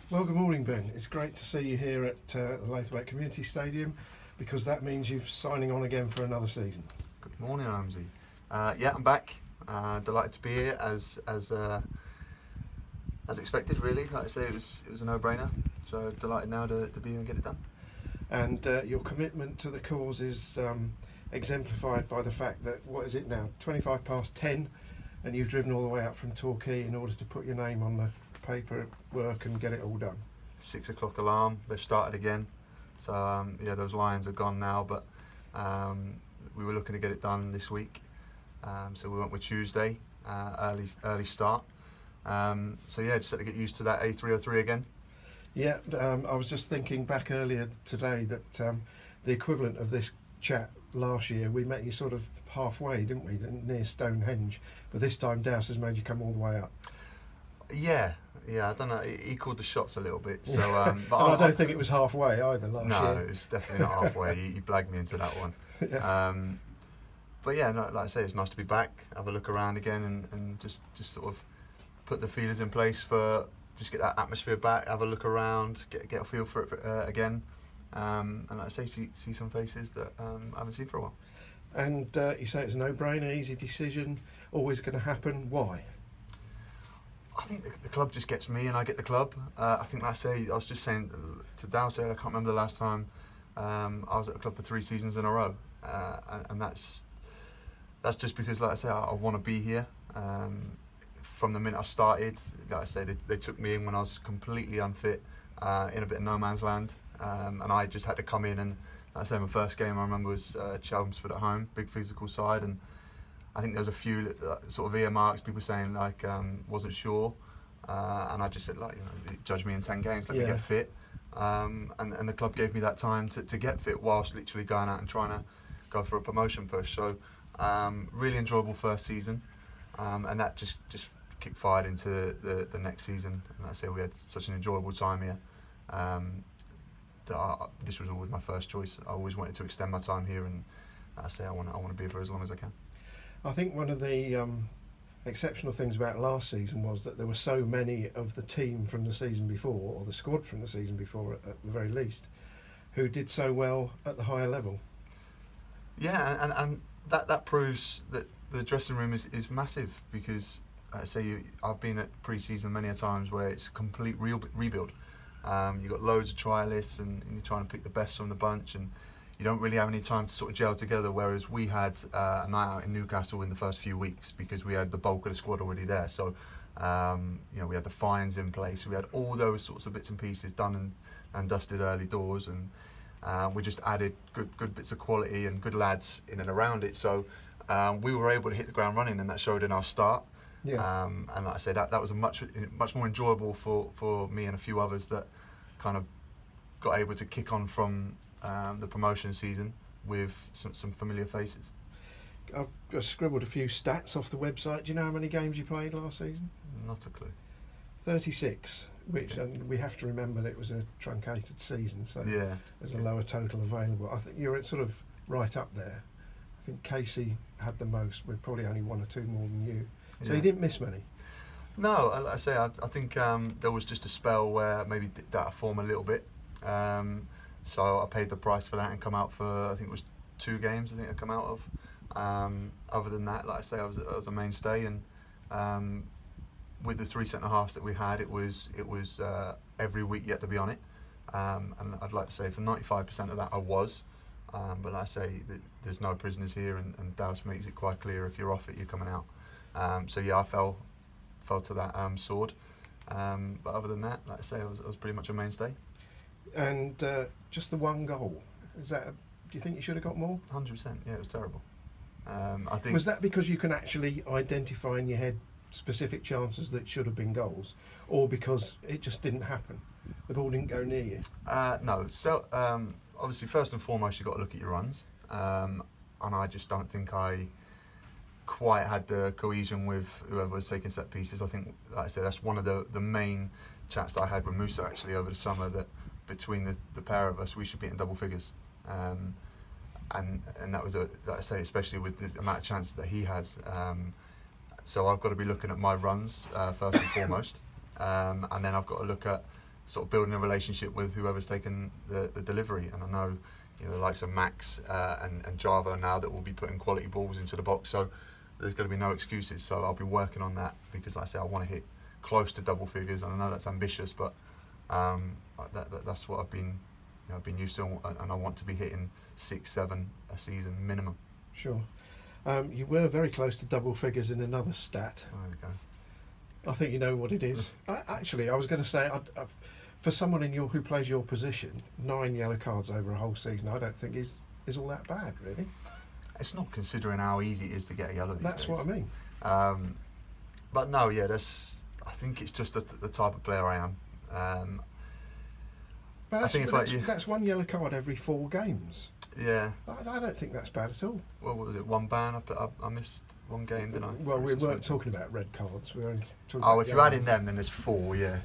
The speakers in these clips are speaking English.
Well, good morning, Ben. It's great to see you here at the Lathwaite Community Stadium because that means you're signing on again for another season. Good morning, Ramsey. Yeah, I'm back. Delighted to be here as expected. Really, like I say, it was a no-brainer. So delighted now to be here and get it done. And your commitment to the cause is exemplified by the fact that, what is it now, 25 past 10, and you've driven all the way out from Torquay in order to put your name on the paperwork and get it all done. 6 o'clock alarm. They've started again. So yeah, those Lions are gone now, but we were looking to get it done this week. So we went with Tuesday, early start. So yeah, just had to get used to that A303 again. Yeah, I was just thinking back earlier today that the equivalent of this chat last year, we met you sort of halfway, didn't we, near Stonehenge, but this time Douse has made you come all the way up. Yeah, I don't know. He called the shots a little bit. So, but I don't think it was halfway either last year. No, it was definitely not halfway. He blagged me into that one. Yeah. But yeah, no, like I say, it's nice to be back, have a look around again, and just sort of put the feelers in place for just get that atmosphere back, have a look around, get a feel for it again, and like I say, see some faces that I haven't seen for a while. And you say it's a no-brainer, easy decision, always going to happen. Why? I think the club just gets me and I get the club. I think, like I say, I was just saying to Dowsett, I can't remember the last time I was at the club for 3 seasons in a row. And that's just because, like I say, I want to be here. From the minute I started, like I say, they took me in when I was completely unfit, in a bit of no man's land. And I just had to come in and, like I say, my first game I remember was Chelmsford at home, big physical side, and I think there was a few sort of earmarks, people saying like wasn't sure, and I just said like, judge me in 10 games, let me get fit, and the club gave me that time to get fit whilst literally going out and trying to go for a promotion push. So really enjoyable first season, and that just kicked fired into the next season. And like I say, we had such an enjoyable time here. This was always my first choice. I always wanted to extend my time here, and like I say, I want to be here for as long as I can. I think one of the exceptional things about last season was that there were so many of the team from the season before, or the squad from the season before at the very least, who did so well at the higher level. Yeah, and that proves that the dressing room is massive, because I say I've been at pre-season many a times where it's a complete rebuild. You've got loads of trialists and you're trying to pick the best from the bunch, and you don't really have any time to sort of gel together, whereas we had a night out in Newcastle in the first few weeks because we had the bulk of the squad already there. So, we had the fines in place. We had all those sorts of bits and pieces done and dusted early doors, and we just added good bits of quality and good lads in and around it. So we were able to hit the ground running, and that showed in our start. Yeah. And like I say, that was a much more enjoyable for me and a few others that kind of got able to kick on from the promotion season with some familiar faces. I've scribbled a few stats off the website. Do you know how many games you played last season? Not a clue. 36, which and we have to remember that it was a truncated season, so there's a lower total available. I think you're sort of right up there. I think Casey had the most, with probably only 1 or 2 more than you. So you didn't miss many. No, like I say, I think there was just a spell where maybe dipped out of form a little bit. So I paid the price for that and come out for, I think it was 2 games. I think I come out of. Other than that, like I say, I was a mainstay, and with the 3 centre halves that we had, it was every week you had to be on it. And I'd like to say for 95% of that I was. But like I say, there's no prisoners here, and Douse makes it quite clear if you're off it, you're coming out. So yeah, I fell to that sword. But other than that, like I say, I was pretty much a mainstay. And just the 1 goal, do you think you should have got more? 100%. Yeah, it was terrible. I think. Was that because you can actually identify in your head specific chances that should have been goals, or because it just didn't happen? The ball didn't go near you. No. So obviously, first and foremost, you've got to look at your runs, and I just don't think I quite had the cohesion with whoever was taking set pieces. I think, like I said, that's one of the main chats that I had with Musa actually over the summer, that between the pair of us, we should be in double figures. And that was, like I say, especially with the amount of chances that he has. So I've got to be looking at my runs first and foremost, and then I've got to look at sort of building a relationship with whoever's taken the delivery. And I know, the likes of Max and Java now that will be putting quality balls into the box. So there's going to be no excuses. So I'll be working on that because, like I say, I want to hit close to double figures, and I know that's ambitious, but that's what I've been used to, and I want to be hitting 6-7 a season minimum. Sure. You were very close to double figures in another stat. There we go. I think you know what it is. Actually, I was going to say, for someone who plays your position, 9 yellow cards over a whole season, I don't think is all that bad, really. It's not, considering how easy it is to get a yellow these days. That's what I mean. But no, yeah, I think it's just the type of player I am. But I think that's 1 yellow card every 4 games. Yeah. I don't think that's bad at all. Well, what was it? 1 ban? I missed 1 game, didn't I? Well, we weren't talking about red cards. We were only talking Oh, about if you add in them, then there's 4. Yeah.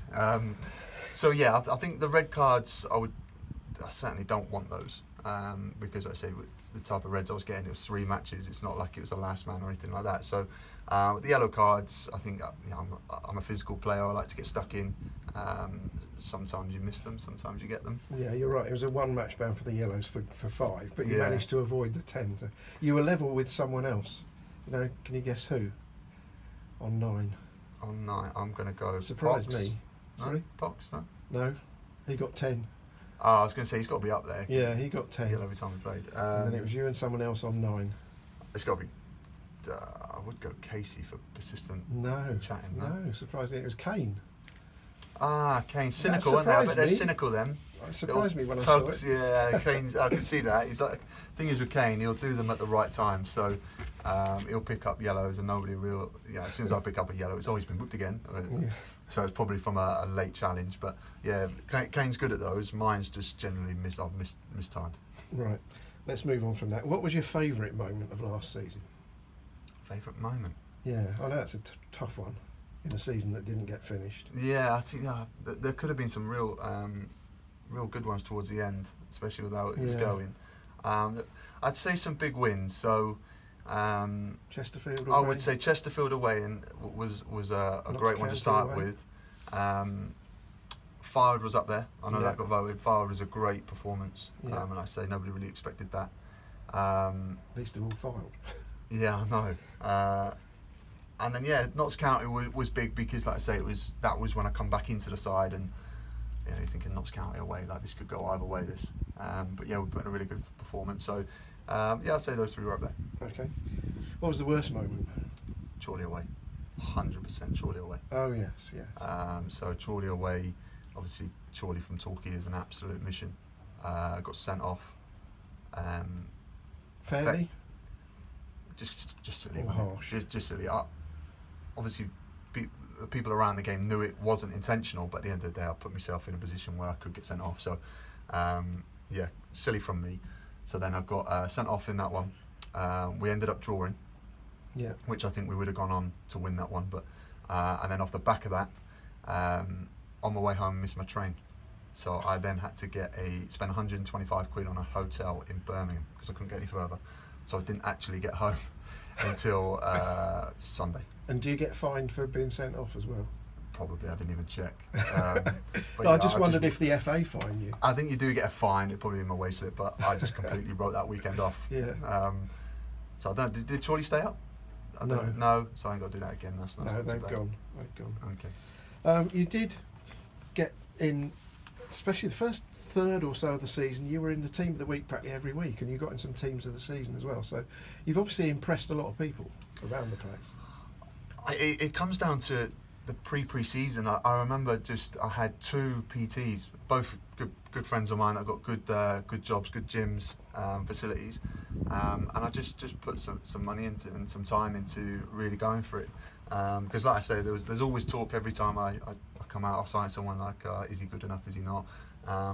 So yeah, I think the red cards, I certainly don't want those, because like I say, with the type of reds I was getting, it was 3 matches. It's not like it was the last man or anything like that. So the yellow cards, I think I'm a physical player. I like to get stuck in. Sometimes you miss them, sometimes you get them. Yeah, you're right. It was a 1 match ban for the yellows for 5, but you Yeah. managed to avoid the 10. So you were level with someone else. Can you guess who? On 9. On 9, I'm going to go. Surprised Box. me. No? Sorry? Box, no? No, he got 10. Oh, I was going to say he's got to be up there. Yeah, he got 10. Yellow every time we played. And then it was you and someone else on 9. It's got to be. I would go Casey for persistent No, chatting. no, surprisingly it was Kane. Ah, Kane, cynical, aren't they? I bet they're cynical then. It surprised me when I tugs, saw it. Yeah, Kane's, I can see that. He's like, thing is with Kane, he'll do them at the right time. So he'll pick up yellows, and nobody as soon as I pick up a yellow, it's always been booked again. Yeah. So it's probably from a late challenge. But yeah, Kane's good at those. Mine's just generally mistimed. Right, let's move on from that. What was your favourite moment of last season? Favourite moment? Yeah, I know that's a tough one in a season that didn't get finished. Yeah, I think there could have been some real good ones towards the end, especially with how it was going. I'd say some big wins. So Chesterfield away? I would say Chesterfield away and was a great one to start away. with. Forward was up there. I know that got voted. Forward was a great performance, and I say nobody really expected that. At least they're all filed. Yeah, I know. And then Notts County was big because, like I say, that was when I come back into the side, and you're thinking Notts County away, like this could go either way. But yeah, we put in a really good performance. So I'd say those 3 were up there. Okay. What was the worst moment? Chorley away, 100% Chorley away. Oh yes. So Chorley away, obviously Chorley from Torquay is an absolute mission. Got sent off. Fairly? Just silly. Or harsh? Just silly. Obviously, the people around the game knew it wasn't intentional, but at the end of the day, I put myself in a position where I could get sent off. So, silly from me. So then I got sent off in that one. We ended up drawing, which I think we would have gone on to win that one. But and then off the back of that, on my way home, missed my train. So I then had to spend 125 quid on a hotel in Birmingham because I couldn't get any further. So I didn't actually get home until Sunday. And do you get fined for being sent off as well? Probably, I didn't even check. But I just wondered if the FA fined you. I think you do get a fine. It'd probably be in my way slip, but I just completely wrote that weekend off. Yeah. So I don't. Did Chorley stay up? No. So I ain't got to do that again. That's no, they've gone. Okay. You did get in, especially the first third or so of the season. You were in the team of the week practically every week, and you got in some teams of the season as well. So you've obviously impressed a lot of people around the place. It comes down to the pre-season. I remember I had 2 PTs, both good friends of mine that got good jobs, good gyms, facilities, and I just put some money into and some time into really going for it. Because like I say, there's always talk every time I come out. I'll sign someone like, is he good enough? Is he not?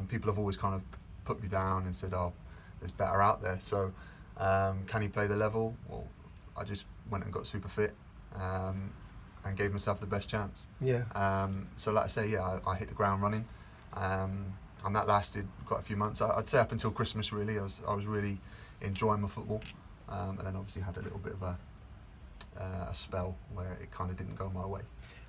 People have always kind of put me down and said, oh, there's better out there. So can he play the level? Well, I just went and got super fit. And gave myself the best chance. Yeah. So like I say, I hit the ground running, and that lasted quite a few months. I'd say up until Christmas really. I was really enjoying my football, and then obviously had a little bit of a spell where it kind of didn't go my way.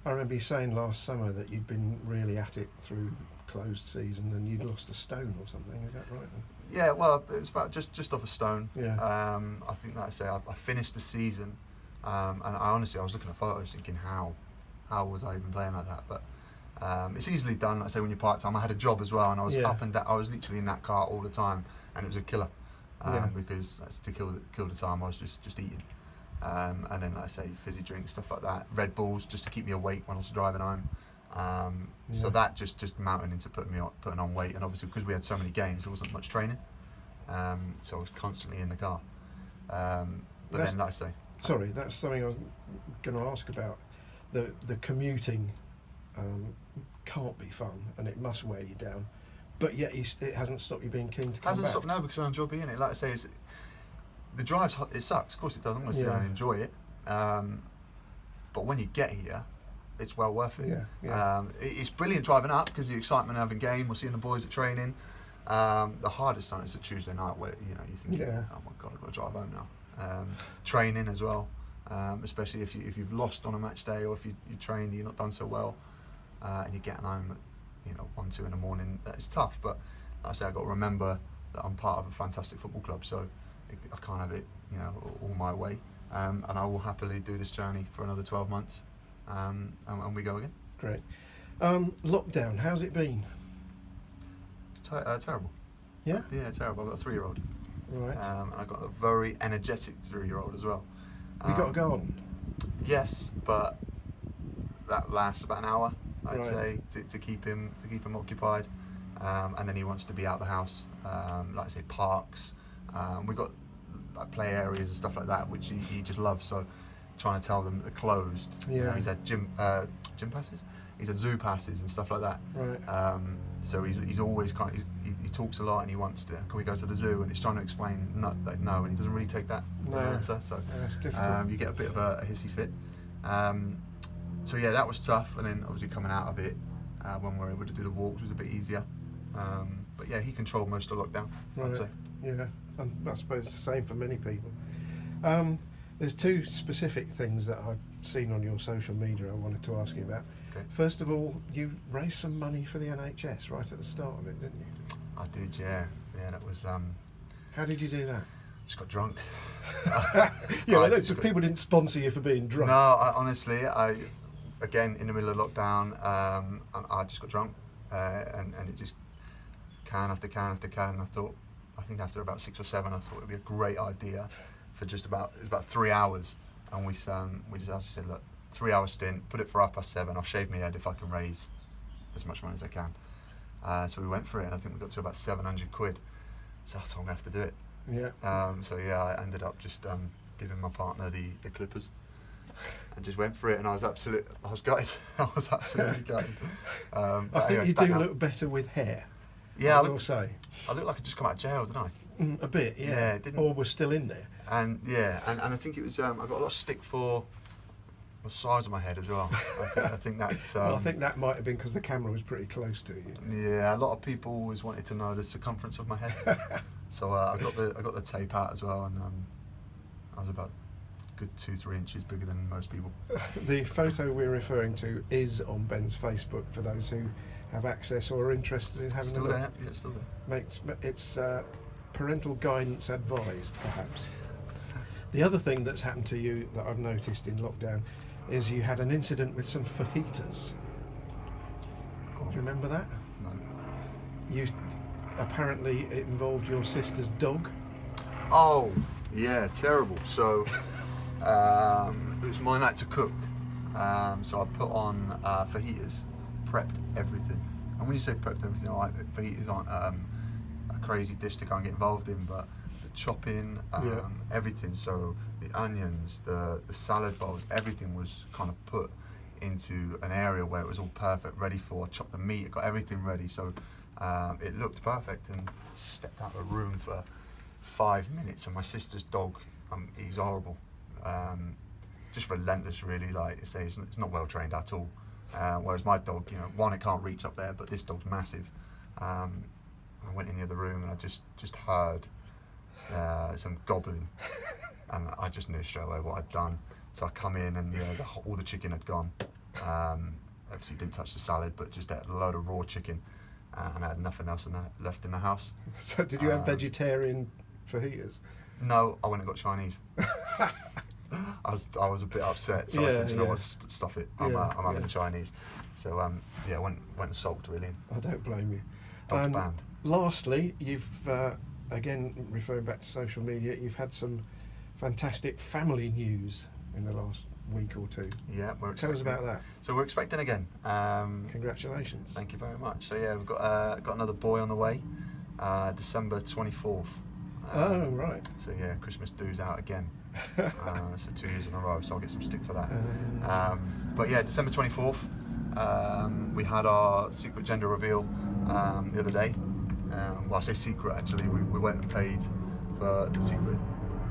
I remember you saying last summer that you'd been really at it through closed season and you'd lost a stone or something. Is that right? Yeah, well, it's about just off a stone. Yeah. I think, like I say, I finished the season, and I honestly was looking at photos thinking, how was I even playing like that? But it's easily done. Like I say, when you're part time, I had a job as well, and I was up and down. I was literally in that car all the time, and it was a killer because that's to kill the time. I was just eating, and then, like I say, fizzy drinks, stuff like that, Red Bulls, just to keep me awake when I was driving home. So that just mounted into putting on weight, and obviously because we had so many games, there wasn't much training, so I was constantly in the car. But then, like I say, sorry, that's something I was going to ask about. The commuting can't be fun, and it must wear you down. But yet, it hasn't stopped you being keen to come hasn't back. stopped now because I enjoy being it. Like I say, the drive's it sucks. Of course, it does. I'm going to sit down and enjoy it. But when you get here, it's well worth it. It's brilliant driving up because the excitement of having a game, we're seeing the boys at training. The hardest time is a Tuesday night where you think, oh my God, I've got to drive home now. Training as well, especially if you've lost on a match day or if you trained, you're not done so well, and you're getting home at 1, 2 in the morning. It's tough, but like I say, I've got to remember that I'm part of a fantastic football club, so I can't have it all my way, and I will happily do this journey for another 12 months. And we go again. Great. Lockdown, how's it been? Terrible. Yeah? Yeah, terrible. I've got a 3-year-old. Right. And I've got a very energetic 3-year-old as well. You got a garden? Yes, but that lasts about an hour, I'd Right. say, to keep him occupied. And then he wants to be out the house, like I say, parks. We've got like play areas and stuff like that, which he just loves. So trying to tell them that they're closed. Yeah. He's had gym passes. He's had zoo passes and stuff like that. Right. So he's always he talks a lot and he wants to. Can we go to the zoo? And he's trying to explain no, and he doesn't really take that as an answer. So that's difficult. you get a bit of a hissy fit. So yeah, that was tough. And then obviously coming out of it, when we were able to do the walks, was a bit easier. But yeah, he controlled most of lockdown, I'd say. Yeah, and I suppose it's the same for many people. There's 2 specific things that I've seen on your social media I wanted to ask you about. Okay. First of all, you raised some money for the NHS right at the start of it, didn't you? I did, yeah. Yeah, that was. How did you do that? Just got drunk. People didn't sponsor you for being drunk. No, honestly, again in the middle of lockdown, I just got drunk, and it just can after can after can. And I think after about 6 or 7, I thought it would be a great idea for it was about 3 hours, and we just actually said, look, 3 hour stint, put it for 7:30. I'll shave my head if I can raise as much money as I can. So we went for it, and I think we got to about 700 quid. So I thought I'm gonna have to do it. Yeah. So yeah, I ended up just giving my partner the clippers, and just went for it. And I was gutted. I was absolutely gutted. I think you do look better with hair. Yeah, I will say. I looked like I'd just come out of jail, didn't I? A bit, yeah. Yeah, it didn't. Or we're still in there. And yeah, and I think it was. I got a lot of stick for the size of my head as well. I think that. Well, I think that might have been because the camera was pretty close to you. Yeah, a lot of people always wanted to know the circumference of my head. So I got the tape out as well, and I was about a good 2-3 inches bigger than most people. The photo we're referring to is on Ben's Facebook for those who have access or are interested in having Still a look. there? Yeah, it's still there. It's parental guidance advised, perhaps. The other thing that's happened to you that I've noticed in lockdown is you had an incident with some fajitas. Do you remember that? No. Apparently it involved your sister's dog. Oh, yeah, terrible. So it was my night to cook. So I put on fajitas, prepped everything. And when you say prepped everything, fajitas aren't a crazy dish to go and get involved in, but the chopping, everything. So the onions, the salad bowls, everything was kind of put into an area where it was all perfect, ready for chop the meat. It got everything ready. So it looked perfect, and stepped out of the room for 5 minutes, and my sister's dog, he's horrible, just relentless really, like I say, it's not well trained at all, whereas my dog, one, it can't reach up there, but this dog's massive. I went in the other room and I just heard some gobbling, and I just knew straight away what I'd done. So I come in and all the chicken had gone, Obviously didn't touch the salad, but just ate a load of raw chicken, and I had nothing else left in the house. So did you have vegetarian fajitas? No, I went and got Chinese. I was a bit upset, so I said, you know what, stuff it. I'm having a Chinese. So went and sulked really. I don't blame you. Dodged banned. Lastly, you've again referring back to social media, you've had some fantastic family news in the last week or two. Yeah, tell us about that. So we're expecting again. Congratulations. Thank you very much. So yeah, we've got another boy on the way, December 24th. Oh right. So yeah, Christmas do's out again. So 2 years in a row, so I'll get some stick for that. But yeah, December 24th, we had our secret gender reveal the other day. Well, I say secret actually. We went and paid for the secret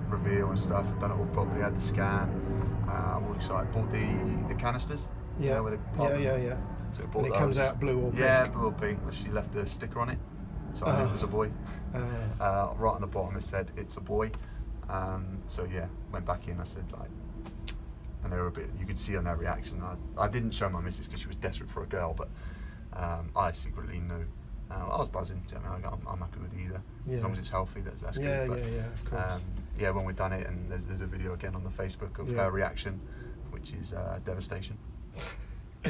reveal and stuff. Done it all properly. Had the scan. All excited. Bought the canisters. Yeah. You know, where they pop them. Yeah. So we bought and it those. comes out blue or pink. Yeah, blue or pink. She left the sticker on it, so I knew it was a boy. Right on the bottom it said it's a boy. So yeah, went back in. I said like, and they were a bit. You could see on their reaction. I didn't show my missus because she was desperate for a girl, but I secretly knew. I was buzzing. Do you know what I mean? I'm happy with either, as long as it's healthy. That's good. But, of course. Yeah, when we've done it, and there's a video again on the Facebook of her reaction, which is devastation.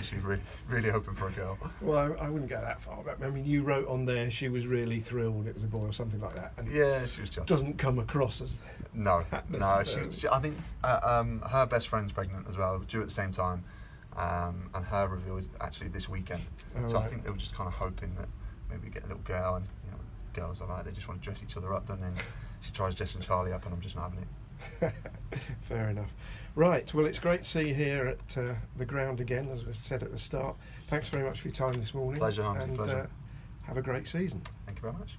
She's really hoping for a girl. Well, I wouldn't go that far, but I mean, you wrote on there she was really thrilled it was a boy or something like that. And yeah, she was chuffed. Doesn't come across as no. She, I think her best friend's pregnant as well, due at the same time, and her reveal is actually this weekend. So right. I think they were just kind of hoping that maybe we get a little girl, and you know, girls are like they just want to dress each other up, don't they? And she tries dressing Charlie up, and I'm just not having it. Fair enough. Right, well, it's great to see you here at the ground again, as we said at the start. Thanks very much for your time this morning. Pleasure, Hunter. And pleasure. Have a great season. Thank you very much.